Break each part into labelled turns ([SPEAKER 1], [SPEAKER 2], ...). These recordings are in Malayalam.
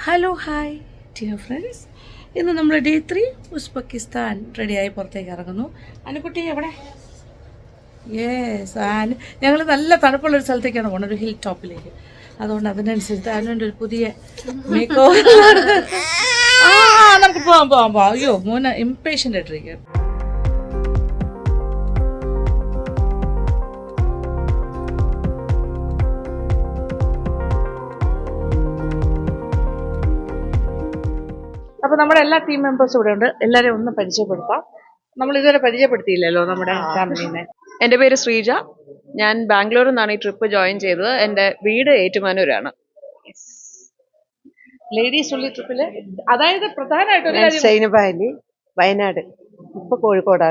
[SPEAKER 1] ഹലോ ഹായ് ഡിയർ ഫ്രണ്ട്സ്, ഇന്ന് നമ്മൾ ഡേ 3 ഉസ്ബെക്കിസ്ഥാൻ റെഡിയായി പുറത്തേക്ക് ഇറങ്ങുന്നു. അനുക്കുട്ടി എവിടെ? യെസ്, ഞങ്ങൾ നല്ല തണുപ്പുള്ളൊരു സ്ഥലത്തേക്കാണ് പോകുന്നത്, ഒരു ഹിൽ ടോപ്പിലേക്ക്. അതുകൊണ്ട് അതിനനുസരിച്ച് അതിനുവേണ്ടി ഒരു പുതിയ മേക്ക് ഓവർ. നമുക്ക് പോവാം. അയ്യോ മോനെ ഇംപേഷ്യൻ്റ് ആയിട്ടിരിക്കുക. അപ്പോൾ നമ്മുടെ എല്ലാ ടീം മെമ്പേഴ്സും ഇവിടെ ഉണ്ട്. എല്ലാവരെയും ഒന്ന് പരിചയപ്പെടുത്താം. നമ്മൾ ഇതുവരെ പരിചയപ്പെടുത്തിയില്ലല്ലോ നമ്മുടെ ഫാമിലിനെ.
[SPEAKER 2] എൻ്റെ പേര് ശ്രീജ. ഞാൻ ബാംഗ്ലൂരിൽ നിന്നാണ് ഈ ട്രിപ്പ് ജോയിൻ ചെയ്തത്. എൻ്റെ വീട് ഏറ്റുമാനൂരാണ്.
[SPEAKER 1] ലേഡീസ് ഉള്ളി ട്രിപ്പില് അതായത് പ്രധാനമായിട്ട്
[SPEAKER 3] സൈനബാലി, വയനാട്. ഇപ്പൊ കോഴിക്കോട്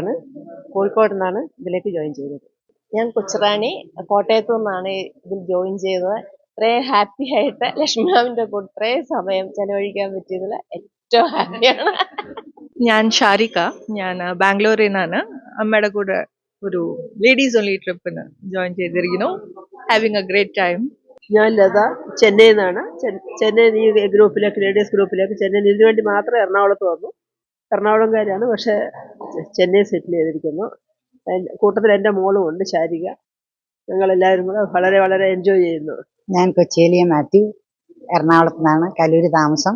[SPEAKER 3] നിന്നാണ് ഇതിലേക്ക് ജോയിൻ ചെയ്തത്. ഞാൻ കൊച്ചുറാണി, കോട്ടയത്തു നിന്നാണ് ഇതിൽ ജോയിൻ ചെയ്തത്. ഇത്രയും ഹാപ്പി ആയിട്ട് ലക്ഷ്മിമാവിന്റെ കൂടെ ഇത്രയും സമയം ചെലവഴിക്കാൻ പറ്റിയതിൽ ഏറ്റവും ഹാപ്പിയാണ്.
[SPEAKER 2] ഞാൻ ഷാരിക. ഞാൻ ബാംഗ്ലൂരിൽ നിന്നാണ് അമ്മയുടെ കൂടെ ഒരു ലേഡീസ് ഓൺലി ട്രിപ്പിന് ജോയിൻ ചെയ്തിരിക്കുന്നു. Having A great time.
[SPEAKER 3] ഞാൻ ലത, ചെന്നൈയിൽ നിന്നാണ്. ചെന്നൈ ഈ ഗ്രൂപ്പിലേക്ക്, ലേഡീസ് ഗ്രൂപ്പിലേക്ക് ചെന്നൈയിൽ ഇതിനു വേണ്ടി മാത്രം എറണാകുളത്ത് വന്നു. എറണാകുളംകാരാണ്, പക്ഷെ ചെന്നൈ സെറ്റിൽ ചെയ്തിരിക്കുന്നു. കൂട്ടത്തിൽ എൻ്റെ മോളും ഉണ്ട്, ശാരിക. ഞങ്ങളെല്ലാവരും കൂടെ വളരെ വളരെ എൻജോയ് ചെയ്യുന്നു.
[SPEAKER 4] ഞാൻ കൊച്ചേലിയ മാത്യു, എറണാകുളത്ത് നിന്നാണ്, കലൂര് താമസം.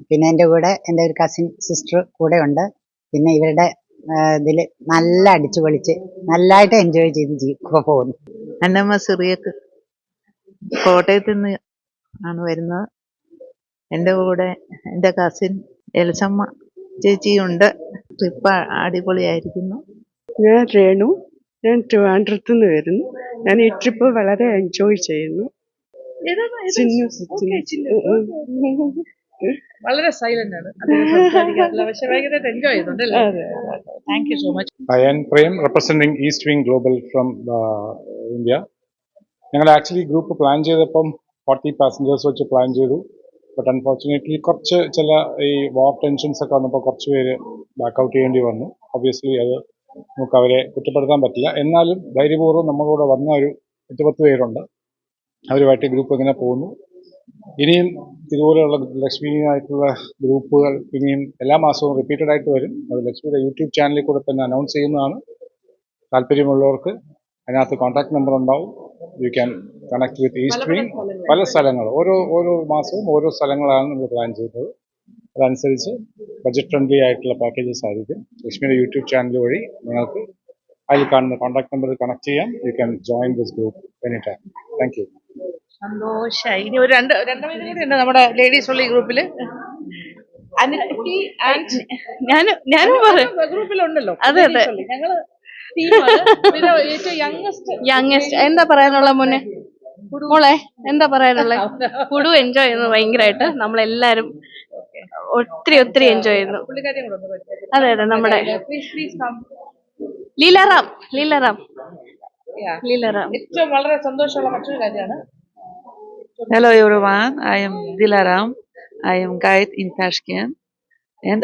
[SPEAKER 4] പിന്നെ എൻ്റെ കൂടെ എൻ്റെ ഒരു കസിൻ സിസ്റ്റർ കൂടെ ഉണ്ട്. പിന്നെ ഇവരുടെ ഇതിൽ നല്ല അടിച്ചു പൊളിച്ച് നല്ലതായിട്ട് എൻജോയ് ചെയ്ത് പോകുന്നു.
[SPEAKER 5] അന്നമ്മ സിറിയക്ക്, കോട്ടയത്ത് നിന്ന് ആണ് വരുന്നത്. എൻ്റെ കൂടെ എൻ്റെ കസിൻ എൽസമ്മ ചേച്ചിയുണ്ട്. ട്രിപ്പ് അടിപൊളിയായിരിക്കുന്നു.
[SPEAKER 6] ഞാൻ രേണു, ഞാൻ ട്രിവാൻഡ്രത്ത് നിന്ന് വരുന്നു. ഞാൻ ഈ ട്രിപ്പ് വളരെ എൻജോയ് ചെയ്യുന്നു.
[SPEAKER 1] വളരെ സൈലന്റ് ആണ്, പക്ഷെ ഭയങ്കരമായിട്ട് എൻജോയ് ചെയ്യുന്നുണ്ട്. Thank you so much.
[SPEAKER 7] I am Prem, representing East Wing Global from India. ഞങ്ങൾ ആക്ച്വലി ഗ്രൂപ്പ് പ്ലാൻ ചെയ്തപ്പം 40 പാസഞ്ചേഴ്സ് വെച്ച് പ്ലാൻ ചെയ്തു. ബട്ട് അൺഫോർച്ചുനേറ്റ്ലി കുറച്ച് ചില ഈ വാർ ടെൻഷൻസ് ഒക്കെ വന്നപ്പോൾ കുറച്ച് പേര് ബാക്കൗട്ട് ചെയ്യേണ്ടി വന്നു. ഒബ്വിയസ്ലി അത് നമുക്ക് അവരെ കുറ്റപ്പെടുത്താൻ പറ്റില്ല. എന്നാലും ധൈര്യപൂർവ്വം നമ്മളോട് വന്ന ഒരു 8-10 പേരുണ്ട്. അവരുമായിട്ട് ഗ്രൂപ്പ് ഇങ്ങനെ പോകുന്നു. ഇനിയും ഇതുപോലെയുള്ള ലക്ഷ്മിയായിട്ടുള്ള ഗ്രൂപ്പുകൾ ഇനിയും എല്ലാ മാസവും റിപ്പീറ്റഡ് ആയിട്ട് വരും. അത് ലക്ഷ്മിയുടെ യൂട്യൂബ് ചാനലിൽ കൂടെ തന്നെ അനൗൺസ് ചെയ്യുന്നതാണ്. താല്പര്യമുള്ളവർക്ക് അതിനകത്ത് കോൺടാക്ട് നമ്പർ ഉണ്ടാവും. You can connect with east wing. പല സ്ഥലങ്ങൾ, ഓരോ മാസവും ഓരോ സ്ഥലങ്ങളാണ് നമ്മൾ പ്ലാൻ ചെയ്യുന്നത്. അതനുസരിച്ച് ബഡ്ജറ്റ് ഫ്രണ്ട്ലി ആയിട്ടുള്ള പാക്കേജസ് ആയിരിക്കും. ലക്ഷ്മിയുടെ യൂട്യൂബ് ചാനൽ വഴി നിങ്ങൾക്ക് അതിൽ കാണുന്ന കോൺടാക്ട് നമ്പറിൽ കണക്ട് ചെയ്യാം. You can join this group any time. Thank you.
[SPEAKER 1] സന്തോഷായി. ഇനി ഒരു രണ്ട് പേരും കൂടി ഉണ്ട് നമ്മുടെ ലേഡീസ് ഉള്ളി ഗ്രൂപ്പില്.
[SPEAKER 2] ഞാനും
[SPEAKER 1] ഗ്രൂപ്പിലുണ്ടല്ലോ.
[SPEAKER 2] അതെ.
[SPEAKER 1] ഞങ്ങള്
[SPEAKER 2] യങ്ങസ്റ്റ് എന്താ പറയാനുള്ള മുന്നേ മോളെ എന്താ പറയാനുള്ള? കുടു എൻജോയ് ചെയ്യുന്നത് ഭയങ്കരമായിട്ട്. നമ്മളെല്ലാരും ഒത്തിരി എൻജോയ് ചെയ്യുന്നു. അതെ, നമ്മുടെ ലീലാറാം
[SPEAKER 1] ഏറ്റവും വളരെ സന്തോഷമുള്ള മറ്റൊരു കാര്യമാണ്.
[SPEAKER 5] Hello everyone, I am Dilaram. I am guide in Tashkent, and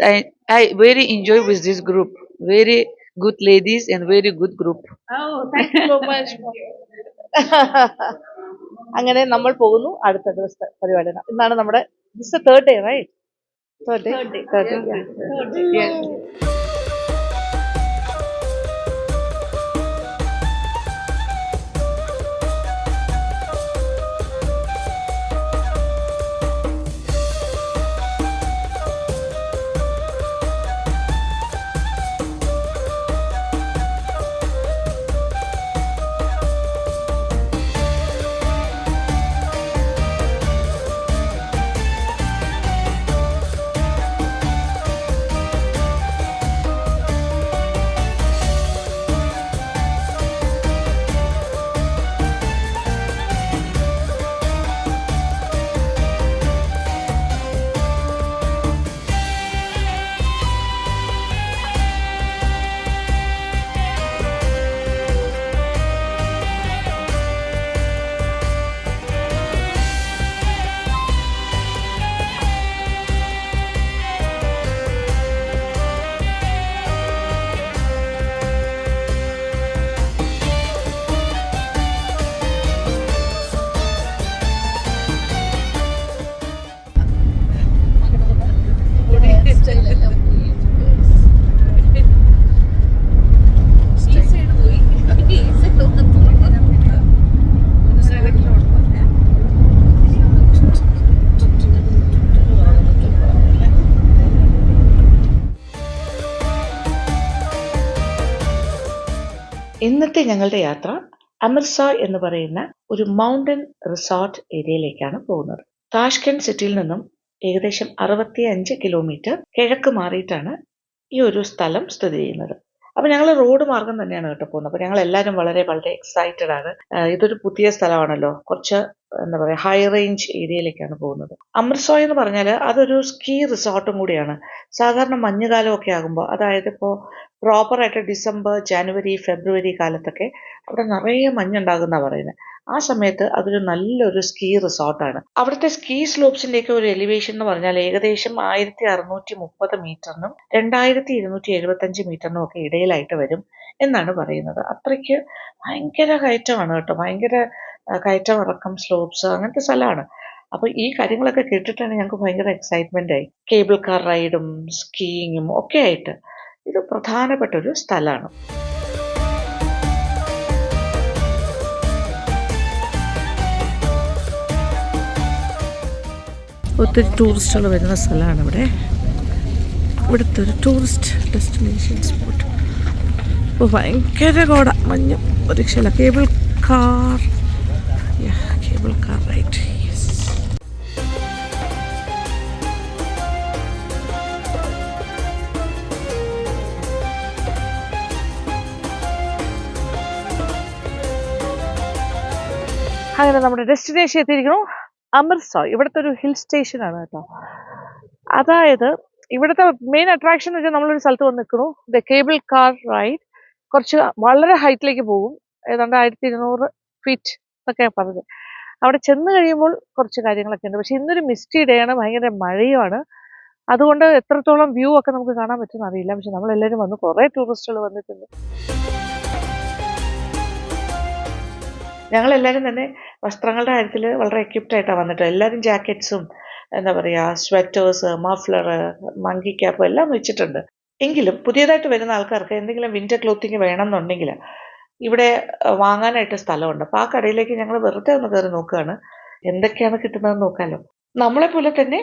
[SPEAKER 5] I very enjoy with this group. Very good ladies and very good group.
[SPEAKER 1] Thank you so much. അങ്ങനെ നമ്മൾ പോകുന്നു അടുത്ത ദിവസത്തെ പരിപാടി. ഇന്നാണ് നമ്മുടെ third day, right? Third day. ഇന്നത്തെ ഞങ്ങളുടെ യാത്ര അമൃത്സർ എന്ന് പറയുന്ന ഒരു മൗണ്ടൻ റിസോർട്ട് ഏരിയയിലേക്കാണ് പോകുന്നത്. താഷ്കെൻഡ് സിറ്റിയിൽ നിന്നും ഏകദേശം 65 കിലോമീറ്റർ കിഴക്ക് മാറിയിട്ടാണ് ഈ ഒരു സ്ഥലം സ്ഥിതി ചെയ്യുന്നത്. അപ്പൊ ഞങ്ങൾ റോഡ് മാർഗം തന്നെയാണ് കേട്ടോ പോകുന്നത്. അപ്പൊ ഞങ്ങൾ എല്ലാവരും വളരെ വളരെ എക്സൈറ്റഡ് ആണ്. ഇതൊരു പുതിയ സ്ഥലമാണല്ലോ, കുറച്ച് എന്താ പറയാ ഹൈ റേഞ്ച് ഏരിയയിലേക്കാണ് പോകുന്നത്. അമൃത്സർ എന്ന് പറഞ്ഞാൽ അതൊരു സ്കീ റിസോർട്ടും കൂടിയാണ്. സാധാരണ മഞ്ഞുകാലമൊക്കെ ആകുമ്പോൾ, അതായത് ഇപ്പോൾ പ്രോപ്പറായിട്ട് ഡിസംബർ, ജനുവരി, ഫെബ്രുവരി കാലത്തൊക്കെ അവിടെ നിറയെ മഞ്ഞുണ്ടാകുന്ന പറയുന്നത്. ആ സമയത്ത് അതൊരു നല്ലൊരു സ്കീ റിസോർട്ടാണ്. അവിടുത്തെ സ്കീ സ്ലോപ്സിന്റെയൊക്കെ ഒരു എലിവേഷൻ എന്ന് പറഞ്ഞാൽ ഏകദേശം 1630 മീറ്ററിനും 2275 മീറ്ററിനും ഒക്കെ ഇടയിലായിട്ട് വരും എന്നാണ് പറയുന്നത്. അത്രയ്ക്ക് ഭയങ്കര കയറ്റമാണ് കേട്ടോ, ഭയങ്കര കയറ്റം ഇറക്കം, സ്ലോപ്സ്, അങ്ങനത്തെ സ്ഥലമാണ്. അപ്പൊ ഈ കാര്യങ്ങളൊക്കെ കേട്ടിട്ടാണ് ഞങ്ങൾക്ക് ഭയങ്കര എക്സൈറ്റ്മെന്റ് ആയി. കേബിൾ കാർ റൈഡും സ്കീയിങ്ങും ഒക്കെ ആയിട്ട് ഇത് പ്രധാനപ്പെട്ട ഒരു സ്ഥലമാണ്. ഒത്തിരി ടൂറിസ്റ്റുകൾ വരുന്ന സ്ഥലമാണ് ഇവിടുത്തെ ഒരു ടൂറിസ്റ്റ് ഡെസ്റ്റിനേഷൻ സ്പോട്ട്. ഇപ്പോൾ ഭയങ്കര കോട, മഞ്ഞും ഒരു രക്ഷയില്ല. Cable car ride. അങ്ങനെ നമ്മുടെ ഡെസ്റ്റിനേഷൻ എത്തിയിരിക്കുന്നു, അമൃത്സർ. ഇവിടുത്തെ ഒരു ഹിൽ സ്റ്റേഷനാണ് കേട്ടോ. അതായത് ഇവിടുത്തെ മെയിൻ അട്രാക്ഷൻ എന്ന് വെച്ചാൽ നമ്മളൊരു സ്ഥലത്ത് വന്ന് നിൽക്കുന്നു, ദ കേബിൾ കാർ റൈഡ്. കുറച്ച് വളരെ ഹൈറ്റിലേക്ക് പോകും, ഏതാണ്ട് 1200 ഫീറ്റ് എന്നൊക്കെ പറഞ്ഞത്. അവിടെ ചെന്ന് കഴിയുമ്പോൾ കുറച്ച് കാര്യങ്ങളൊക്കെ ഉണ്ട്. പക്ഷെ ഇന്നൊരു മിസ്റ്റി ഡേ ആണ്, ഭയങ്കര മഴയുമാണ്. അതുകൊണ്ട് എത്രത്തോളം വ്യൂ ഒക്കെ നമുക്ക് കാണാൻ പറ്റുമെന്ന് അറിയില്ല. പക്ഷെ നമ്മളെല്ലാവരും വന്ന്, കുറേ ടൂറിസ്റ്റുകൾ വന്നിട്ടുണ്ട്. ഞങ്ങളെല്ലാവരും തന്നെ വസ്ത്രങ്ങളുടെ കാര്യത്തിൽ വളരെ എക്യുപ്ഡ് ആയിട്ടാണ് വന്നിട്ട്. എല്ലാവരും ജാക്കറ്റ്സും എന്താ പറയുക സ്വെറ്റേഴ്സ്, മഫ്ലർ, മങ്കി ക്യാപ്പ് എല്ലാം വെച്ചിട്ടുണ്ട്. എങ്കിലും പുതിയതായിട്ട് വരുന്ന ആൾക്കാർക്ക് എന്തെങ്കിലും വിന്റർ ക്ലോത്തിങ് വേണമെന്നുണ്ടെങ്കിൽ ഇവിടെ വാങ്ങാനായിട്ട് സ്ഥലമുണ്ട്. അപ്പോൾ ആ കടയിലേക്ക് ഞങ്ങൾ വെറുതെ ഒന്ന് കയറി നോക്കുകയാണ്, എന്തൊക്കെയാണ് കിട്ടുന്നതെന്ന് നോക്കാമല്ലോ. നമ്മളെപ്പോലെ തന്നെ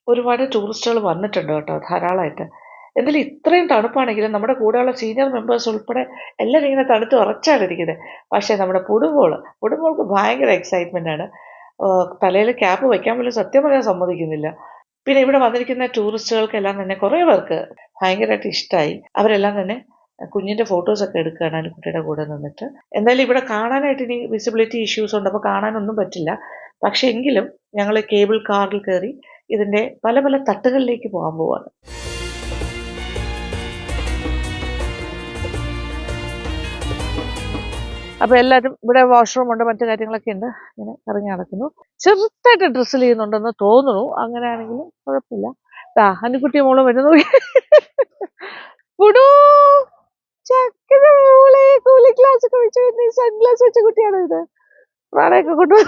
[SPEAKER 1] ഒരുപാട് ടൂറിസ്റ്റുകൾ വന്നിട്ടുണ്ട് കേട്ടോ, ധാരാളമായിട്ട്. എന്തായാലും ഇത്രയും തണുപ്പാണെങ്കിലും നമ്മുടെ കൂടെയുള്ള സീനിയർ മെമ്പേഴ്സ് ഉൾപ്പെടെ എല്ലാവരും ഇങ്ങനെ തണുത്ത് ഉറച്ചാണ് ഇരിക്കുന്നത്. പക്ഷേ നമ്മുടെ പുടുമോൾക്ക് ഭയങ്കര എക്സൈറ്റ്മെൻ്റ് ആണ്. തലയിൽ ക്യാപ്പ് വയ്ക്കാൻ പോലും സത്യം പറയാൻ സമ്മതിക്കുന്നില്ല. പിന്നെ ഇവിടെ വന്നിരിക്കുന്ന ടൂറിസ്റ്റുകൾക്കെല്ലാം തന്നെ കുറേ പേർക്ക് ഭയങ്കരമായിട്ട് ഇഷ്ടമായി. അവരെല്ലാം തന്നെ കുഞ്ഞിൻ്റെ ഫോട്ടോസൊക്കെ എടുക്കുകയാണ് അനിക്കുട്ടിയുടെ കൂടെ നിന്നിട്ട്. എന്തായാലും ഇവിടെ കാണാനായിട്ട് ഇനി വിസിബിലിറ്റി ഇഷ്യൂസ് ഉണ്ട്, അപ്പോൾ കാണാനൊന്നും പറ്റില്ല. പക്ഷെ എങ്കിലും ഞങ്ങൾ കേബിൾ കാറിൽ കയറി ഇതിൻ്റെ പല പല തട്ടുകളിലേക്ക് പോകാൻ പോവാണ്. അപ്പോൾ എല്ലാവരും ഇവിടെ വാഷ്റൂം ഉണ്ട്, മറ്റു കാര്യങ്ങളൊക്കെ ഉണ്ട്. ഇങ്ങനെ ഇറങ്ങി നടക്കുന്നു. ചെറുതായിട്ട് ഡ്രസ്സിൽ ചെയ്യുന്നുണ്ടെന്ന് തോന്നുന്നു. അങ്ങനെയാണെങ്കിലും കുഴപ്പമില്ല. അനിക്കുട്ടി മോള് വരുന്നു. കൂളിംഗ് ഗ്ലാസ് ഒക്കെ വെച്ച് വരുന്ന സൺഗ്ലാസ് വെച്ച കുട്ടിയാണ് ഇത്. പ്രാണയൊക്കെ കൊണ്ടു.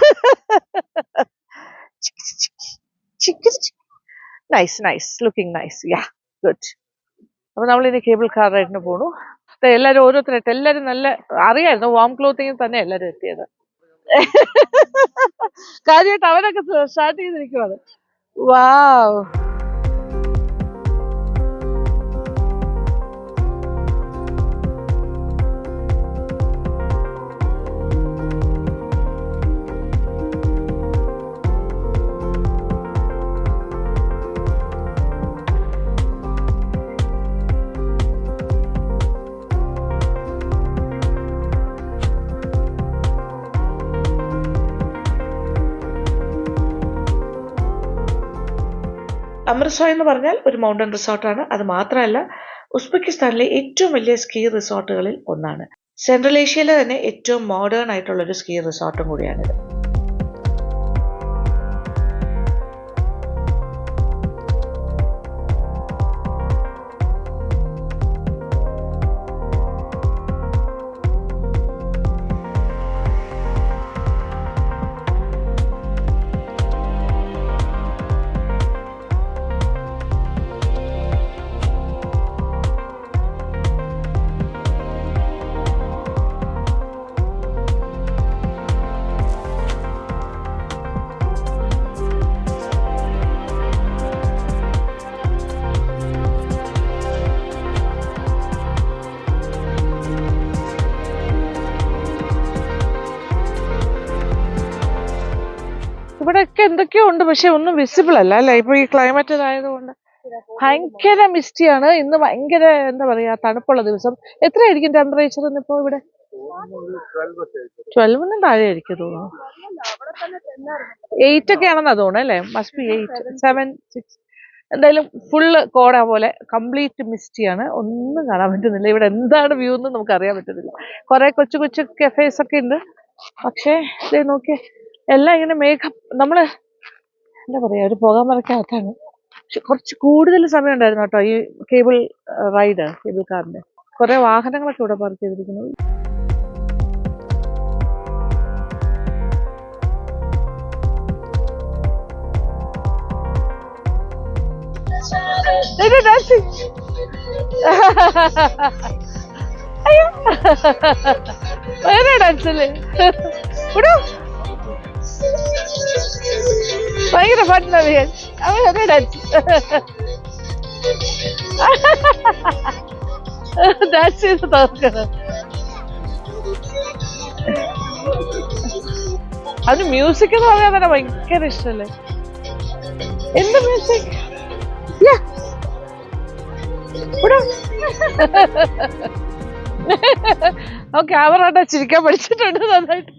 [SPEAKER 1] Nice looking nice. Ya good. അപ്പോൾ നമ്മളിനി കേബിൾ കാർ റൈഡിന് പോണു. എല്ലാവരും ഓരോരുത്തരായിട്ട്, എല്ലാവരും നല്ല അറിയായിരുന്നു വാം ക്ലോത്തിങ് തന്നെ എല്ലാവരും എത്തിയത്. കാര്യമായിട്ട് അവരൊക്കെ സ്റ്റാർട്ട് ചെയ്തിരിക്കുവാണ്. വാവ്. അമൃത്സർ എന്ന് പറഞ്ഞാൽ ഒരു മൗണ്ടൻ റിസോർട്ടാണ്. അത് മാത്രമല്ല ഉസ്ബെക്കിസ്ഥാനിലെ ഏറ്റവും വലിയ സ്കീ റിസോർട്ടുകളിൽ ഒന്നാണ്. സെൻട്രൽ ഏഷ്യയിലെ തന്നെ ഏറ്റവും മോഡേൺ ആയിട്ടുള്ളൊരു സ്കീ റിസോർട്ടും കൂടിയാണിത്.
[SPEAKER 8] ഇവിടെയൊക്കെ എന്തൊക്കെയോ ഉണ്ട്, പക്ഷെ ഒന്നും വിസിബിൾ അല്ല അല്ലെ, ഇപ്പൊ ഈ ക്ലൈമറ്റ് ആയതുകൊണ്ട്. ഭയങ്കര മിസ്റ്റിയാണ് ഇന്ന്, ഭയങ്കര എന്താ പറയാ തണുപ്പുള്ള ദിവസം. എത്രയായിരിക്കും ടെമ്പറേച്ചർ ഇന്നിപ്പോ ഇവിടെ? 12 താഴെ ആയിരിക്കും തോന്നുന്നു. 8 ഒക്കെ ആണെന്നാ തോന്നുന്നു അല്ലേ? Must be 8, 7, 6. എന്തായാലും ഫുള്ള് കോട പോലെ കംപ്ലീറ്റ് മിസ്റ്റിയാണ്, ഒന്നും കാണാൻ പറ്റുന്നില്ല. ഇവിടെ എന്താണ് വ്യൂ എന്ന് നമുക്ക് അറിയാൻ പറ്റുന്നില്ല. കുറെ കൊച്ചു കൊച്ചു കഫേസ് ഒക്കെ ഉണ്ട്, പക്ഷേ നോക്കിയേ എല്ലാം ഇങ്ങനെ മേഘം. നമ്മള് എന്താ പറയാ ഒരു പുക മറക്കകത്താണ്. പക്ഷെ കുറച്ച് കൂടുതൽ സമയം ഉണ്ടായിരുന്നു കേട്ടോ ഈ കേബിൾ കാറിന്റെ. കുറെ വാഹനങ്ങളൊക്കെ ഇവിടെ പാർക്ക് ചെയ്തിരിക്കുന്നു. അയ്യോ വേറെ ഡാൻസല്ലേ ഭയങ്കര ഫണ്ണറിയാൻ അവരെ ഡാൻസ് ഡാൻസ് ചെയ്ത് തോക്കണം. അവന് മ്യൂസിക് എന്ന് പറയാൻ തന്നെ ഭയങ്കര ഇഷ്ടല്ലേ. എന്ത് മ്യൂസിക്? ക്യാമറ ചിരിക്കാൻ പഠിച്ചിട്ടുണ്ട് നന്നായിട്ട്.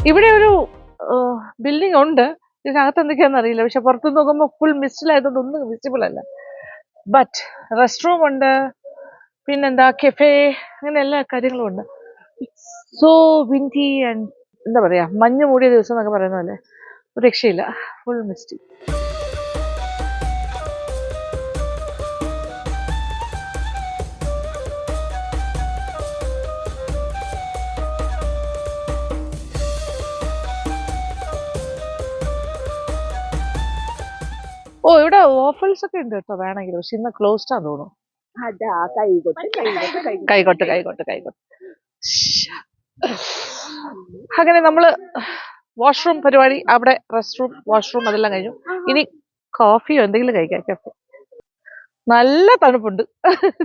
[SPEAKER 8] ഇവിടെ ഒരു ബിൽഡിംഗ് ഉണ്ട്, ഇതിനകത്ത് എന്തൊക്കെയാണെന്ന് അറിയില്ല. പക്ഷെ പുറത്ത് നോക്കുമ്പോൾ ഫുൾ മിസ്റ്റിലായതുകൊണ്ട് ഒന്നും വിസിബിൾ അല്ല. ബട്ട് റെസ്റ്റ് റൂം ഉണ്ട്, പിന്നെന്താ കെഫേ, അങ്ങനെ എല്ലാ കാര്യങ്ങളും ഉണ്ട്. സോ വിൻഡി ആൻഡ് എന്താ പറയാ മഞ്ഞ് മൂടിയ ദിവസം എന്നൊക്കെ പറയുന്ന പോലെ ഒരു രക്ഷയില്ല, ഫുൾ മിസ്റ്റി. ഓ ഇവിടെ ഓഫേഴ്സ് ഒക്കെ ഉണ്ട് കേട്ടോ വേണമെങ്കിൽ, പക്ഷെ ഇന്ന് ക്ലോസ്ഡ് ആണെന്ന് തോന്നുന്നു. കൈകൊട്ട്. അങ്ങനെ നമ്മള് വാഷ്റൂം പരിപാടി, അവിടെ റെസ്റ്റ് റൂം, വാഷ്റൂം അതെല്ലാം കഴിഞ്ഞു. ഇനി കോഫിയോ എന്തെങ്കിലും കഴിക്കാം. കഫേ നല്ല തണുപ്പുണ്ട്,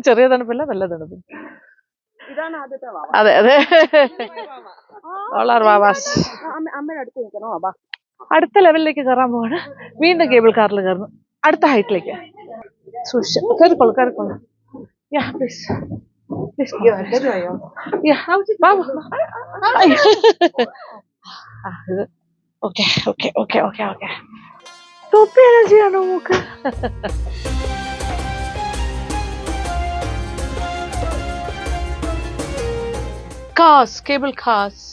[SPEAKER 8] ചെറിയ തണുപ്പല്ല, നല്ല തണുപ്പുണ്ട്. അതെ അടുത്ത ലെവലിലേക്ക് കയറാൻ പോവാണ്. വീണ്ടും കേബിൾ കാറിൽ കയറുന്നു, അടുത്ത ഹൈറ്റിലേക്ക്. കേറിക്കോളൂ. തൊപ്പി അലർജിയാണോ മൂക്ക്? Cable cars.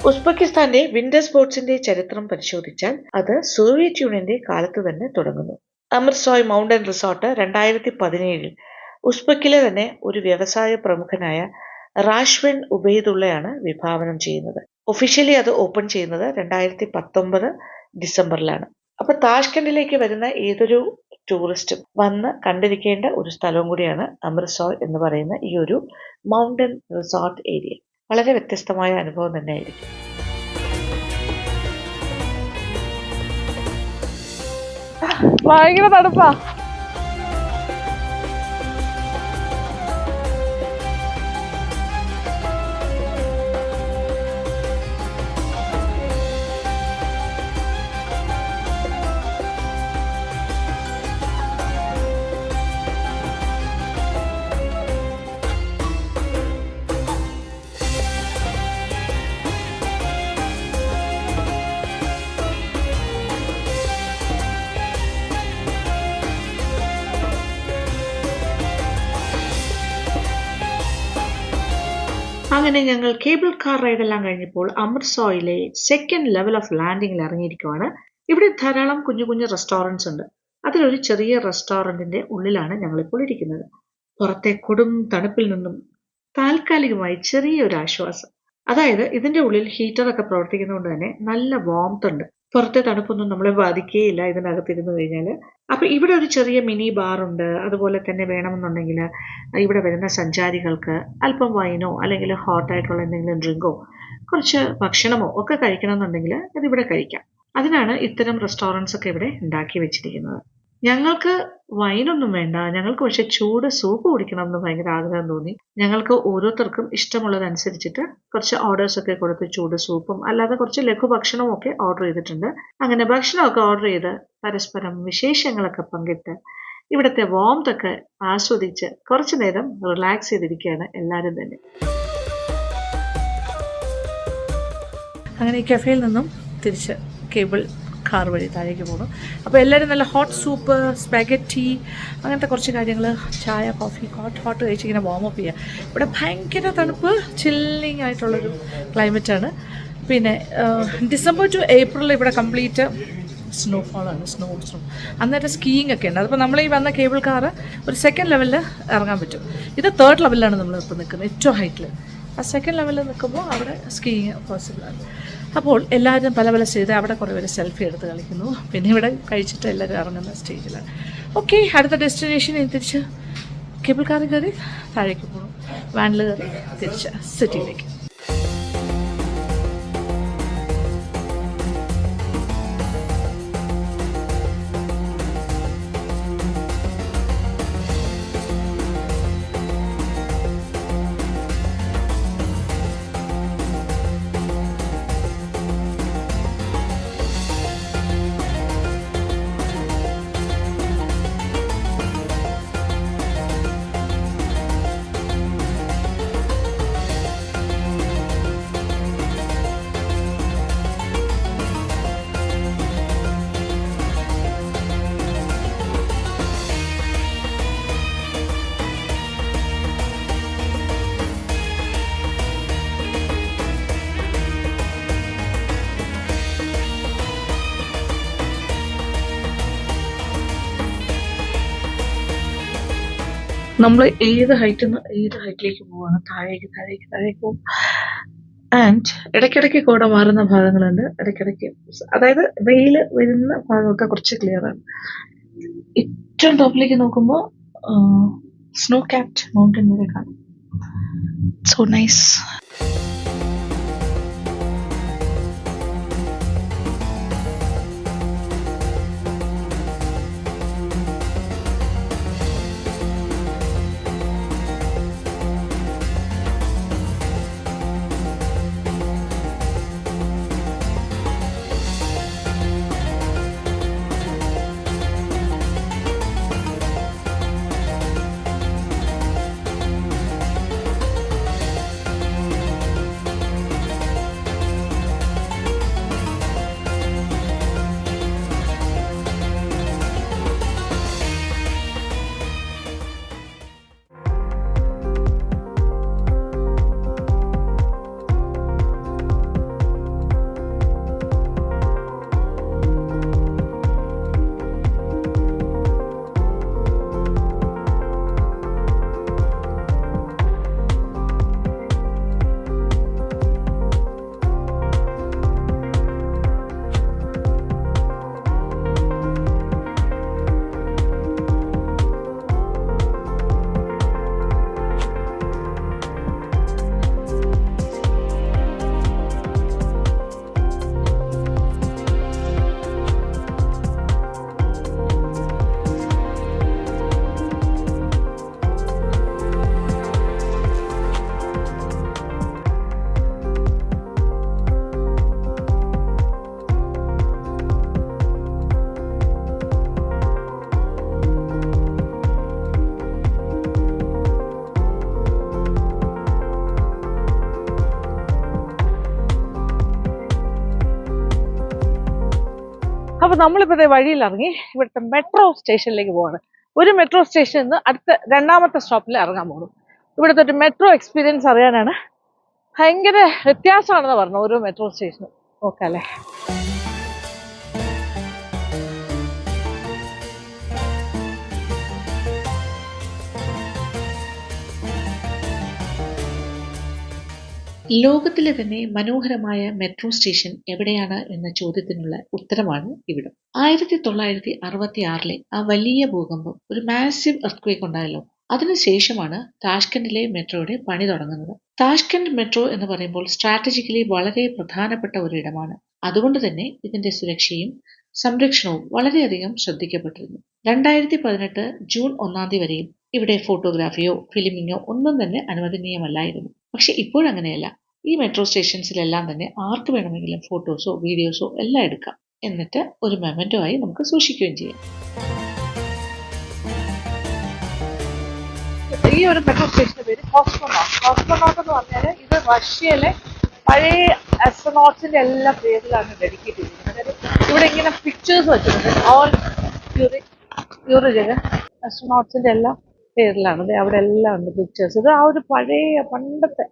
[SPEAKER 1] ഉസ്ബെക്കിസ്ഥാന്റെ വിന്റർ സ്പോർട്സിന്റെ ചരിത്രം പരിശോധിച്ചാൽ അത് സോവിയറ്റ് യൂണിയന്റെ കാലത്ത് തന്നെ തുടങ്ങുന്നു. അമർസോയ് മൗണ്ടൻ റിസോർട്ട് 2017 ഉസ്ബെക്കിലെ തന്നെ ഒരു വ്യവസായ പ്രമുഖനായ റാഷ്വൻ ഉബൈദുള്ളയാണ് വിഭാവനം ചെയ്യുന്നത്. ഒഫീഷ്യലി അത് ഓപ്പൺ ചെയ്യുന്നത് 2019 ഡിസംബറിലാണ്. അപ്പൊ താഷ്കണ്ടിലേക്ക് വരുന്ന ഏതൊരു ടൂറിസ്റ്റും വന്ന് കണ്ടിരിക്കേണ്ട ഒരു സ്ഥലവും കൂടിയാണ് അമർസോയ് എന്ന് പറയുന്ന ഈ ഒരു മൗണ്ടൻ റിസോർട്ട് ഏരിയ. വളരെ വ്യത്യസ്തമായ അനുഭവം തന്നെ ആയിരിക്കും.
[SPEAKER 8] ഭയങ്കര തണുപ്പാ.
[SPEAKER 1] അങ്ങനെ ഞങ്ങൾ കേബിൾ കാർ റൈഡെല്ലാം കഴിഞ്ഞപ്പോൾ അമൃത്സറിലെ സെക്കൻഡ് ലെവൽ ഓഫ് ലാൻഡിങ്ങിൽ ഇറങ്ങിയിരിക്കുവാണ്. ഇവിടെ ധാരാളം കുഞ്ഞു കുഞ്ഞു റെസ്റ്റോറൻറ്റ്സ് ഉണ്ട്. അതിലൊരു ചെറിയ റെസ്റ്റോറൻറ്റിന്റെ ഉള്ളിലാണ് ഞങ്ങളിപ്പോൾ ഇരിക്കുന്നത്. പുറത്തെ കൊടും തണുപ്പിൽ നിന്നും താൽക്കാലികമായി ചെറിയൊരു ആശ്വാസം. അതായത് ഇതിന്റെ ഉള്ളിൽ ഹീറ്ററൊക്കെ പ്രവർത്തിക്കുന്നതുകൊണ്ട് തന്നെ നല്ല വാംത്ത് ഉണ്ട്. പുറത്തെ തണുപ്പൊന്നും നമ്മളെ ബാധിക്കുകയില്ല ഇതിനകത്തിരുന്ന് കഴിഞ്ഞാൽ. അപ്പോൾ ഇവിടെ ഒരു ചെറിയ മിനി ബാറുണ്ട്. അതുപോലെ തന്നെ വേണമെന്നുണ്ടെങ്കിൽ ഇവിടെ വരുന്ന സഞ്ചാരികൾക്ക് അല്പം വൈനോ അല്ലെങ്കിൽ ഹോട്ടായിട്ടുള്ള എന്തെങ്കിലും ഡ്രിങ്കോ കുറച്ച് ഭക്ഷണമോ ഒക്കെ കഴിക്കണമെന്നുണ്ടെങ്കിൽ അതിവിടെ കഴിക്കാം. അതിനാണ് ഇത്തരം റെസ്റ്റോറൻറ്റ്സ് ഒക്കെ ഇവിടെ ഉണ്ടാക്കി വെച്ചിരിക്കുന്നത്. ഞങ്ങൾക്ക് വൈനൊന്നും വേണ്ട, ഞങ്ങൾക്ക് പക്ഷെ ചൂട് സൂപ്പ് കുടിക്കണം എന്ന് ഭയങ്കര ആഗ്രഹം തോന്നി. ഞങ്ങൾക്ക് ഓരോരുത്തർക്കും ഇഷ്ടമുള്ളതനുസരിച്ചിട്ട് കുറച്ച് ഓർഡേഴ്സ് ഒക്കെ കൊടുത്ത് ചൂട് സൂപ്പും അല്ലാതെ കുറച്ച് ലഘു ഭക്ഷണവും ഒക്കെ ഓർഡർ ചെയ്തിട്ടുണ്ട്. അങ്ങനെ ഭക്ഷണമൊക്കെ ഓർഡർ ചെയ്ത് പരസ്പരം വിശേഷങ്ങളൊക്കെ പങ്കിട്ട് ഇവിടുത്തെ വാംത്തൊക്കെ ആസ്വദിച്ച് കുറച്ചു നേരം റിലാക്സ് ചെയ്തിരിക്കുകയാണ് എല്ലാവരും തന്നെ. അങ്ങനെ ഈ കഫേയിൽ നിന്നും തിരിച്ച് കേബിൾ കാർ വഴി താഴേക്ക് പോകുന്നു. അപ്പോൾ എല്ലാവരും നല്ല ഹോട്ട് സൂപ്പ്, സ്പാഗറ്റി, അങ്ങനത്തെ കുറച്ച് കാര്യങ്ങൾ, ചായ, കോഫി, ഹോട്ട് കഴിച്ച് ഇങ്ങനെ വാമപ്പ് ചെയ്യുക. ഇവിടെ ഭയങ്കര തണുപ്പ്, ചില്ലിങ് ആയിട്ടുള്ളൊരു ക്ലൈമറ്റാണ്. പിന്നെ ഡിസംബർ ടു ഏപ്രിൽ ഇവിടെ കംപ്ലീറ്റ് സ്നോഫോളാണ്, സ്നോ അന്നേരം സ്കീയിങ് ഒക്കെ ഉണ്ട്. അതിപ്പോൾ നമ്മൾ ഈ വന്ന കേബിൾ കാറ് ഒരു സെക്കൻഡ് ലെവലിൽ ഇറങ്ങാൻ പറ്റും. ഇത് തേർഡ് ലെവലിലാണ് നമ്മൾ ഇപ്പോൾ നിൽക്കുന്നത്, ഏറ്റവും ഹൈറ്റിൽ. ആ സെക്കൻഡ് ലെവലിൽ നിൽക്കുമ്പോൾ അവിടെ സ്കീയിങ് പോസിബിളാണ്. അപ്പോൾ എല്ലാവരും പല പല സ്റ്റേജ്, അവിടെ കുറേ പേര് സെൽഫി എടുത്ത് കളിക്കുന്നു. പിന്നെ ഇവിടെ കഴിച്ചിട്ട് എല്ലാവരും ഇറങ്ങുന്ന സ്റ്റേജിലാണ്. ഓക്കെ, അടുത്ത ഡെസ്റ്റിനേഷൻ തിരിച്ച് കേബിൾ കാറിൽ കയറി താഴേക്ക് പോകണം, വാനിൽ കയറി തിരിച്ച് സിറ്റിയിലേക്ക്. നമ്മൾ ഏത് ഹൈറ്റിൽ നിന്ന് ഏത് ഹൈറ്റിലേക്ക് പോവാണ്, താഴേക്ക് പോകും. ആൻഡ് ഇടയ്ക്കിടയ്ക്ക് കൂടെ മാറുന്ന ഭാഗങ്ങളുണ്ട്. ഇടയ്ക്കിടയ്ക്ക് അതായത് വെയിൽ വരുന്ന ഭാഗമൊക്കെ കുറച്ച് ക്ലിയർ ആണ്. ഏറ്റവും ടോപ്പിലേക്ക് നോക്കുമ്പോൾ സ്നോ ക്യാപ്ഡ് മൗണ്ടൻ വരെ കാണും. So nice. അപ്പോൾ നമ്മളിപ്പോൾ വഴിയിൽ ഇറങ്ങി ഇവിടുത്തെ മെട്രോ സ്റ്റേഷനിലേക്ക് പോവാണ്. ഒരു മെട്രോ സ്റ്റേഷനിൽ നിന്ന് അടുത്ത രണ്ടാമത്തെ സ്റ്റോപ്പിൽ ഇറങ്ങാൻ പോകുന്നു. ഇവിടുത്തെ ഒരു മെട്രോ എക്സ്പീരിയൻസ് അറിയാനാണ്. ഭയങ്കര വ്യത്യാസമാണെന്ന് പറഞ്ഞു ഓരോ മെട്രോ സ്റ്റേഷനും. ഓക്കെ അല്ലേ? ലോകത്തിലെ തന്നെ മനോഹരമായ മെട്രോ സ്റ്റേഷൻ എവിടെയാണ് എന്ന ചോദ്യത്തിനുള്ള ഉത്തരമാണ് ഇവിടം. 1966 ആ വലിയ ഭൂകമ്പം, ഒരു മാസീവ് എർത്ത്ക്വേക്ക് ഉണ്ടായല്ലോ. അതിനുശേഷമാണ് താഷ്കണ്ടിലെ മെട്രോയുടെ പണി തുടങ്ങുന്നത്. താഷ്കണ്ട് മെട്രോ എന്ന് പറയുമ്പോൾ സ്ട്രാറ്റജിക്കലി വളരെ പ്രധാനപ്പെട്ട ഒരിടമാണ്. അതുകൊണ്ട് തന്നെ ഇതിന്റെ സുരക്ഷയും സംരക്ഷണവും വളരെയധികം ശ്രദ്ധിക്കപ്പെട്ടിരുന്നു. 2018 ജൂൺ 1 വരെയും ഇവിടെ ഫോട്ടോഗ്രാഫിയോ ഫിലിമിങ്ങോ ഒന്നും തന്നെ അനുവദനീയമല്ലായിരുന്നു. പക്ഷെ ഇപ്പോഴങ്ങനെയല്ല. ഈ മെട്രോ സ്റ്റേഷൻസിലെല്ലാം തന്നെ ആർക്ക് വേണമെങ്കിലും ഫോട്ടോസോ വീഡിയോസോ എല്ലാം എടുക്കാം. എന്നിട്ട് ഒരു മെമന്റോ ആയി നമുക്ക് സൂക്ഷിക്കുകയും ചെയ്യാം.
[SPEAKER 8] ഈ ഒരു മെട്രോ സ്റ്റേഷന്റെ പേര് കോസ്മോനോട്ട്. കോസ്മോനോട്ട് എന്ന് പറഞ്ഞാൽ ഇത് റഷ്യയിലെ പഴയ ആസ്ട്രോനോട്ട്സിന്റെ എല്ലാ പേരിലാണ് ഡെഡിക്കേറ്റ് ചെയ്തിരിക്കുന്നത്. അതായത് ഇവിടെ ഇങ്ങനെ പിക്ചേഴ്സ് വെച്ചിട്ടുണ്ട്. ഓൾ യൂറിജന് ആസ്ട്രോനോട്ട്സിന്റെ എല്ലാം പേരിലാണ്. അവിടെ എല്ലാം ഉണ്ട് പിക്ചേഴ്സ്. ഇത് ആ ഒരു പഴയ പണ്ടത്തെ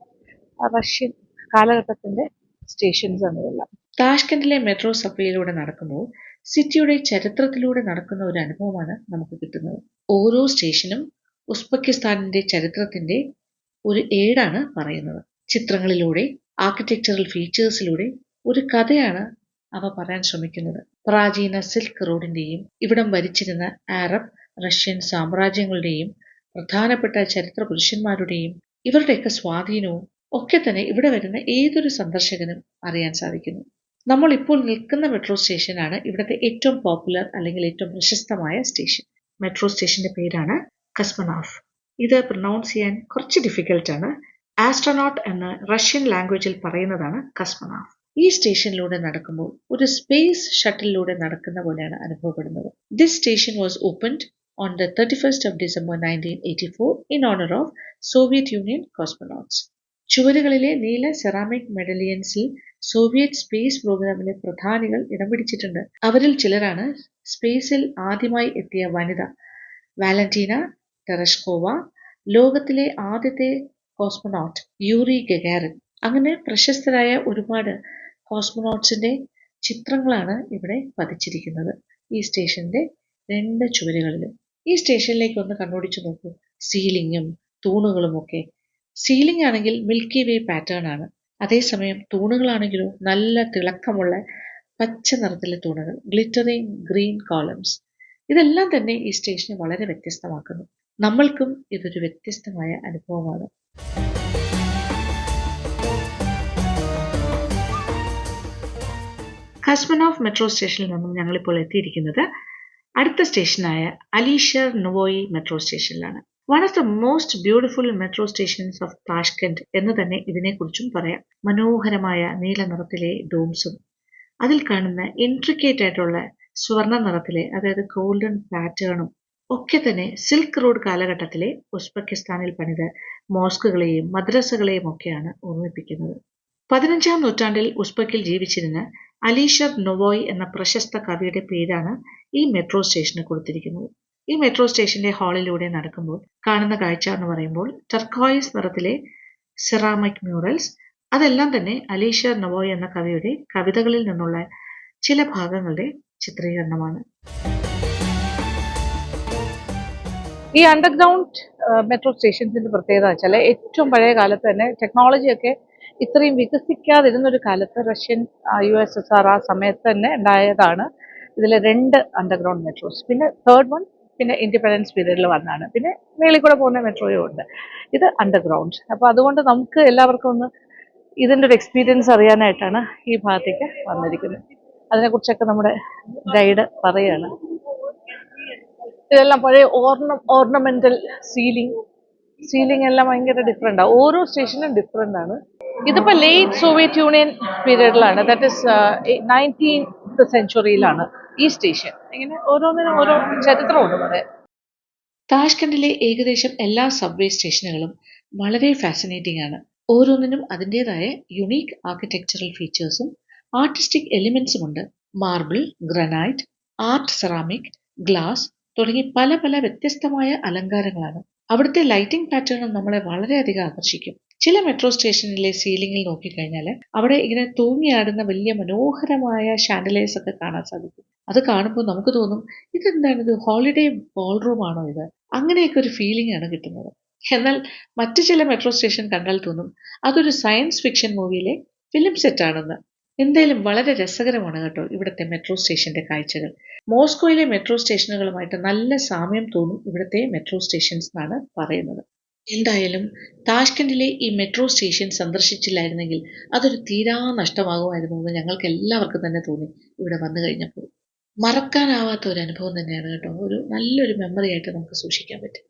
[SPEAKER 8] റഷ്യൻ കാലഘട്ടത്തിന്റെ സ്റ്റേഷൻസ് ആണ് ഇതെല്ലാം.
[SPEAKER 1] താഷ്കണ്ടിലെ മെട്രോ സബ്വേയിലൂടെ നടക്കുമ്പോൾ സിറ്റിയുടെ ചരിത്രത്തിലൂടെ നടക്കുന്ന ഒരു അനുഭവമാണ് നമുക്ക് കിട്ടുന്നത്. ഓരോ സ്റ്റേഷനും ഉസ്ബെക്കിസ്ഥാനിന്റെ ചരിത്രത്തിന്റെ ഒരു ഏടാണ് പറയുന്നത്. ചിത്രങ്ങളിലൂടെ, ആർക്കിടെക്ചറൽ ഫീച്ചേഴ്സിലൂടെ ഒരു കഥയാണ് അവ പറയാൻ ശ്രമിക്കുന്നത്. പ്രാചീന സിൽക്ക് റോഡിന്റെയും ഇവിടം ഭരിച്ചിരുന്ന അറബ്, റഷ്യൻ സാമ്രാജ്യങ്ങളുടെയും പ്രധാനപ്പെട്ട ചരിത്ര പുരുഷന്മാരുടെയും ഇവരുടെയൊക്കെ സ്വാധീനവും ഒക്കെ തന്നെ ഇവിടെ വരുന്ന ഏതൊരു സന്ദർശകനും അറിയാൻ സാധിക്കുന്നു. നമ്മൾ ഇപ്പോൾ നിൽക്കുന്ന മെട്രോ സ്റ്റേഷനാണ് ഇവിടുത്തെ ഏറ്റവും പോപ്പുലർ അല്ലെങ്കിൽ ഏറ്റവും പ്രശസ്തമായ സ്റ്റേഷൻ. മെട്രോ സ്റ്റേഷന്റെ പേരാണ് കസ്മനാഫ്. ഇത് പ്രൊനൗൺസ് ചെയ്യാൻ കുറച്ച് ഡിഫിക്കൽട്ടാണ്. ആസ്ട്രോനോട്ട് എന്ന് റഷ്യൻ ലാംഗ്വേജിൽ പറയുന്നതാണ് കസ്മനാഫ്. ഈ സ്റ്റേഷനിലൂടെ നടക്കുമ്പോൾ ഒരു സ്പേസ് ഷട്ടിലിലൂടെ നടക്കുന്ന പോലെയാണ് അനുഭവപ്പെടുന്നത്. This station was opened on the 31st of December 1984 in honor of Soviet Union cosmonauts. ചുവരുകളിലെ നീല സെറാമിക് മെഡലിയൻസിൽ സോവിയറ്റ് സ്പേസ് പ്രോഗ്രാമിലെ പ്രധാനികൾ ഇടം പിടിച്ചിട്ടുണ്ട്. അവരിൽ ചിലരാണ് സ്പേസിൽ ആദ്യമായി എത്തിയ വനിത വാലന്റീന ടെറഷ്കോവ, ലോകത്തിലെ ആദ്യത്തെ കോസ്മോനോട്ട് യൂറി ഗഗാറിൻ. അങ്ങനെ പ്രശസ്തരായ ഒരുപാട് കോസ്മോനോട്ട്സിന്റെ ചിത്രങ്ങളാണ് ഇവിടെ പതിച്ചിരിക്കുന്നത് ഈ സ്റ്റേഷന്റെ 2 ചുവരുകളിലും. ഈ സ്റ്റേഷനിലേക്ക് ഒന്ന് കണ്ണോടിച്ചു നോക്കൂ. സീലിങ്ങും തൂണുകളും ഒക്കെ. സീലിംഗ് ആണെങ്കിൽ മിൽക്കി വേ പാറ്റേൺ ആണ്. അതേസമയം തൂണുകളാണെങ്കിലോ നല്ല തിളക്കമുള്ള പച്ച നിറത്തിലെ തൂണുകൾ, ഗ്ലിറ്ററിംഗ് ഗ്രീൻ കോളംസ്. ഇതെല്ലാം തന്നെ ഈ സ്റ്റേഷനെ വളരെ വ്യത്യസ്തമാക്കുന്നു. നമ്മൾക്കും ഇതൊരു വ്യത്യസ്തമായ അനുഭവമാണ്. കസ്മനോഫ് മെട്രോ സ്റ്റേഷനിൽ നിന്നും ഞങ്ങളിപ്പോൾ എത്തിയിരിക്കുന്നത് അടുത്ത സ്റ്റേഷനായ അലീഷർ നൊവോയി മെട്രോ സ്റ്റേഷനിലാണ്. One of the most beautiful metro stations of താഷ്കണ്ട് എന്ന് തന്നെ ഇതിനെക്കുറിച്ചും പറയാം. മനോഹരമായ നീല നിറത്തിലെ ഡോംസും അതിൽ കാണുന്ന ഇൻട്രിക്കേറ്റ് ആയിട്ടുള്ള സ്വർണ്ണ നിറത്തിലെ, അതായത് ഗോൾഡൻ പാറ്റേണും ഒക്കെ തന്നെ സിൽക്ക് റോഡ് കാലഘട്ടത്തിലെ ഉസ്ബെക്കിസ്ഥാനിൽ പണിത മോസ്കുകളെയും മദ്രസകളെയും ഒക്കെയാണ് ഓർമ്മിപ്പിക്കുന്നത്. 15-ാം നൂറ്റാണ്ടിൽ ഉസ്ബെക്കിൽ ജീവിച്ചിരുന്ന അലീഷർ നൊവോയ് എന്ന പ്രശസ്ത കവിയുടെ പേരാണ് ഈ മെട്രോ സ്റ്റേഷന് കൊടുത്തിരിക്കുന്നത്. ഈ മെട്രോ സ്റ്റേഷന്റെ ഹാളിലൂടെ നടക്കുമ്പോൾ കാണുന്ന കാഴ്ച എന്ന് പറയുമ്പോൾ ടർക്കോയിസ് നിറത്തിലെ സെറാമിക് മ്യൂറൽസ്. അതെല്ലാം തന്നെ അലീഷർ നൊവോയ് എന്ന കവിയുടെ കവിതകളിൽ നിന്നുള്ള ചില ഭാഗങ്ങളുടെ ചിത്രീകരണമാണ്.
[SPEAKER 8] ഈ അണ്ടർഗ്രൗണ്ട് മെട്രോ സ്റ്റേഷൻസിന്റെ പ്രത്യേകത വെച്ചാൽ ഏറ്റവും പഴയ കാലത്ത് തന്നെ ടെക്നോളജിയൊക്കെ ഇത്രയും വികസിക്കാതിരുന്നൊരു കാലത്ത് റഷ്യൻ USSR ആ സമയത്ത് തന്നെ ഉണ്ടായതാണ് ഇതിലെ 2 അണ്ടർഗ്രൗണ്ട് മെട്രോസ്. പിന്നെ തേർഡ് വൺ പിന്നെ ഇൻഡിപെൻഡൻസ് പീരീഡിൽ വന്നാണ്. പിന്നെ മേളിൽ കൂടെ പോകുന്ന മെട്രോയും ഉണ്ട്. ഇത് അണ്ടർഗ്രൗണ്ട്. അപ്പോൾ അതുകൊണ്ട് നമുക്ക് എല്ലാവർക്കും ഒന്ന് ഇതിൻ്റെ ഒരു എക്സ്പീരിയൻസ് അറിയാനായിട്ടാണ് ഈ ഭാഗത്തേക്ക് വന്നിരിക്കുന്നത്. അതിനെക്കുറിച്ചൊക്കെ നമ്മുടെ ഗൈഡ് പറയുകയാണ്. ഇതെല്ലാം പഴയ ഓർണമെന്റൽ സീലിംഗ് എല്ലാം ഭയങ്കര ഡിഫറെൻ്റ് ആണ്. ഓരോ സ്റ്റേഷനും ഡിഫറെൻ്റ് ആണ്. ഇതിപ്പോൾ ലേറ്റ് സോവിയറ്റ് യൂണിയൻ പീരീഡിലാണ്, ദാറ്റ് ഇസ് 19th സെഞ്ച്വറിയിലാണ് ഈ സ്റ്റേഷൻ. ഇങ്ങനെ ഓരോന്നിനും ഓരോ ചരിത്രമുണ്ട് പറയാൻ.
[SPEAKER 1] താഷ്കണ്ടിലെ ഏകദേശം എല്ലാ സബ്വേ സ്റ്റേഷനുകളും വളരെ ഫാസിനേറ്റിംഗ് ആണ്. ഓരോന്നിനും അതിൻ്റെതായ യുണീക്ക് ആർക്കിടെക്ചറൽ ഫീച്ചേഴ്സും ആർട്ടിസ്റ്റിക് എലിമെന്റ്സും ഉണ്ട്. Marble, granite, art ceramic, glass തുടങ്ങി പല പല വ്യത്യസ്തമായ അലങ്കാരങ്ങളാണ്. അവിടുത്തെ ലൈറ്റിംഗ് പാറ്റേണും നമ്മളെ വളരെയധികം ആകർഷിക്കും. ചില മെട്രോ സ്റ്റേഷനിലെ സീലിംഗിൽ നോക്കിക്കഴിഞ്ഞാൽ അവിടെ ഇങ്ങനെ തൂങ്ങിയാടുന്ന വലിയ മനോഹരമായ ഷാൻഡലേഴ്സ് ഒക്കെ കാണാൻ സാധിക്കും. അത് കാണുമ്പോൾ നമുക്ക് തോന്നും, ഇതെന്താണിത്, ഹോളിഡേ ബോൾ റൂം ആണോ ഇത്? അങ്ങനെയൊക്കെ ഒരു ഫീലിംഗ് ആണ് കിട്ടുന്നത്. എന്നാൽ മറ്റു ചില മെട്രോ സ്റ്റേഷൻ കണ്ടാൽ തോന്നും അതൊരു സയൻസ് ഫിക്ഷൻ മൂവിയിലെ ഫിലിം സെറ്റാണെന്ന്. എന്തായാലും വളരെ രസകരമാണ് കേട്ടോ ഇവിടുത്തെ മെട്രോ സ്റ്റേഷന്റെ കാഴ്ചകൾ. മോസ്കോയിലെ മെട്രോ സ്റ്റേഷനുകളുമായിട്ട് നല്ല സാമ്യം തോന്നും ഇവിടുത്തെ മെട്രോ സ്റ്റേഷൻസ് എന്നാണ് പറയുന്നത്. എന്തായാലും താഷ്കെൻഡിലെ ഈ മെട്രോ സ്റ്റേഷൻ സന്ദർശിച്ചില്ലായിരുന്നെങ്കിൽ അതൊരു തീരാ നഷ്ടമാകുമായിരുന്നു എന്ന് ഞങ്ങൾക്ക് എല്ലാവർക്കും തന്നെ തോന്നി ഇവിടെ വന്നു കഴിഞ്ഞപ്പോൾ. മറക്കാനാവാത്ത ഒരു അനുഭവം തന്നെയാണ് കേട്ടോ. ഒരു നല്ലൊരു മെമ്മറി ആയിട്ട് നമുക്ക് സൂക്ഷിക്കാൻ പറ്റും.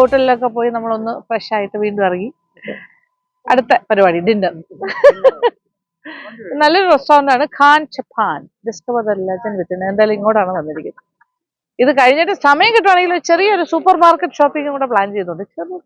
[SPEAKER 8] ഹോട്ടലിലൊക്കെ പോയി നമ്മളൊന്ന് ഫ്രഷ് ആയിട്ട് വീണ്ടും ഇറങ്ങി അടുത്ത പരിപാടി ഡിന്നർ. നല്ലൊരു റെസ്റ്റോറൻ്റ് ആണ് Khan Chapan. Discover the legend within. എന്തായാലും ഇങ്ങോട്ടാണ് വന്നിരിക്കുന്നത്. ഇത് കഴിഞ്ഞിട്ട് സമയം കിട്ടുവാണെങ്കിൽ ചെറിയൊരു സൂപ്പർ മാർക്കറ്റ് ഷോപ്പിംഗും കൂടെ പ്ലാൻ ചെയ്യുന്നുണ്ട്. ചെറിയ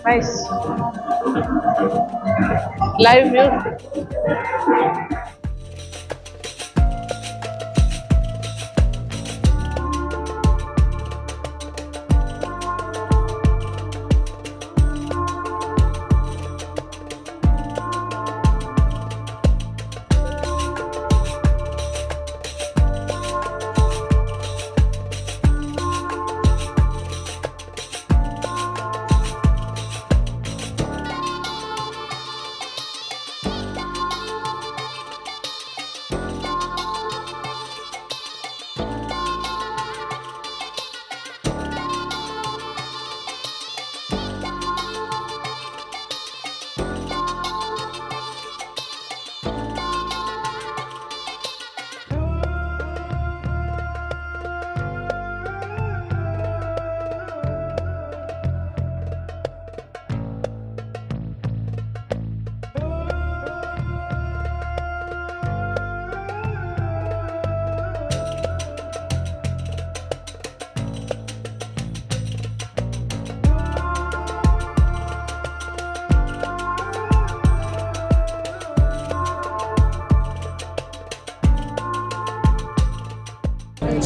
[SPEAKER 8] nice live music.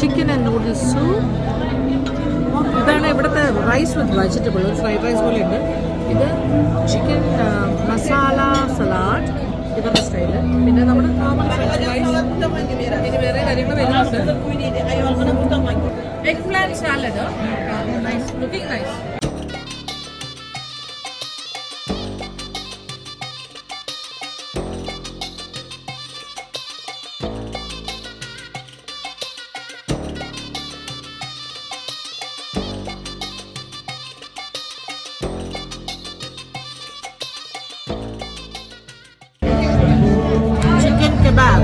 [SPEAKER 9] Chicken and noodles soup. ഇതാണ് ഇവിടുത്തെ rice with vegetable, fried rice പോലെ ഉണ്ട്. ഇത് ചിക്കൻ മസാല സലാഡ് ഇവരുടെ സ്റ്റൈല്. പിന്നെ നമ്മുടെ കോമൺ ഫ്രഞ്ച് ഫ്രൈസ്, ഇനി വേറെ കാര്യങ്ങൾ വരുന്നുണ്ട്. Eggplant salad, nice, looking nice. Chicken kebab.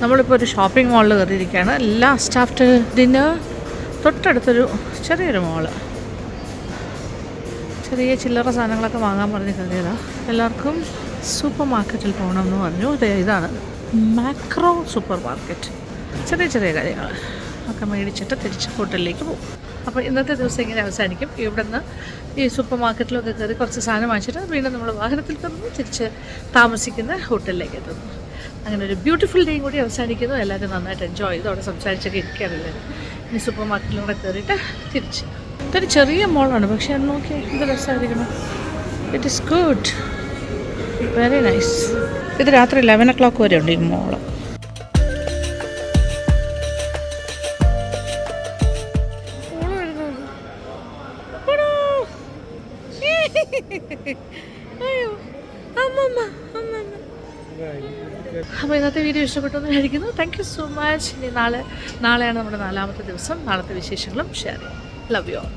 [SPEAKER 8] നമ്മളിപ്പോൾ ഒരു ഷോപ്പിംഗ് മാളിൽ കയറിയിരിക്കുകയാണ്. ലാസ്റ്റ് ആഫ്റ്റർ ഡിന്നർ തൊട്ടടുത്തൊരു ചെറിയൊരു മോള്, ചെറിയ ചില്ലറ സാധനങ്ങളൊക്കെ വാങ്ങാൻ പറഞ്ഞ് കയറിയതാണ്. എല്ലാവർക്കും സൂപ്പർ മാർക്കറ്റിൽ പോകണമെന്ന് പറഞ്ഞു. ഇതാണ് മാക്രോ സൂപ്പർ മാർക്കറ്റ്. ചെറിയ ചെറിയ കാര്യങ്ങൾ ഒക്കെ മേടിച്ചിട്ട് തിരിച്ച് ഹോട്ടലിലേക്ക് പോകും. അപ്പോൾ ഇന്നത്തെ ദിവസം ഇങ്ങനെ അവസാനിക്കും. ഇവിടെ നിന്ന് ഈ സൂപ്പർ മാർക്കറ്റിലൊക്കെ കയറി കുറച്ച് സാധനം വാങ്ങിച്ചിട്ട് വീണ്ടും നമ്മൾ വാഹനത്തിൽ കയറുന്നു, തിരിച്ച് താമസിക്കുന്ന ഹോട്ടലിലേക്ക് എത്തുന്നു. അങ്ങനെ ഒരു ബ്യൂട്ടിഫുൾ ഡേയും കൂടി അവസാനിക്കുന്നു. എല്ലാവരും നന്നായിട്ട് എൻജോയ് ചെയ്തു. അവിടെ സംസാരിച്ചൊക്കെ ഇരിക്കുകയാണല്ലേ. ഇനി സൂപ്പർ മാർക്കറ്റിലും കൂടെ കയറിയിട്ട് തിരിച്ച്. ഇതൊരു ചെറിയ മോളാണ്, പക്ഷേ അത് നോക്കി ഇത് രസമായിരിക്കണം. It is good, very nice. ഇത് രാത്രി 11 o'clock വരെ ഉണ്ട് ഈ മോള്. അപ്പോൾ ഇന്നത്തെ വീഡിയോ ഇഷ്ടപ്പെട്ടെന്ന് വിചാരിക്കുന്നു. Thank you so much. ഇനി നാളെയാണ് നമ്മുടെ 4ാമത്തെ ദിവസം. നാളത്തെ വിശേഷങ്ങളും ഷെയർ ചെയ്യാം. Love you all.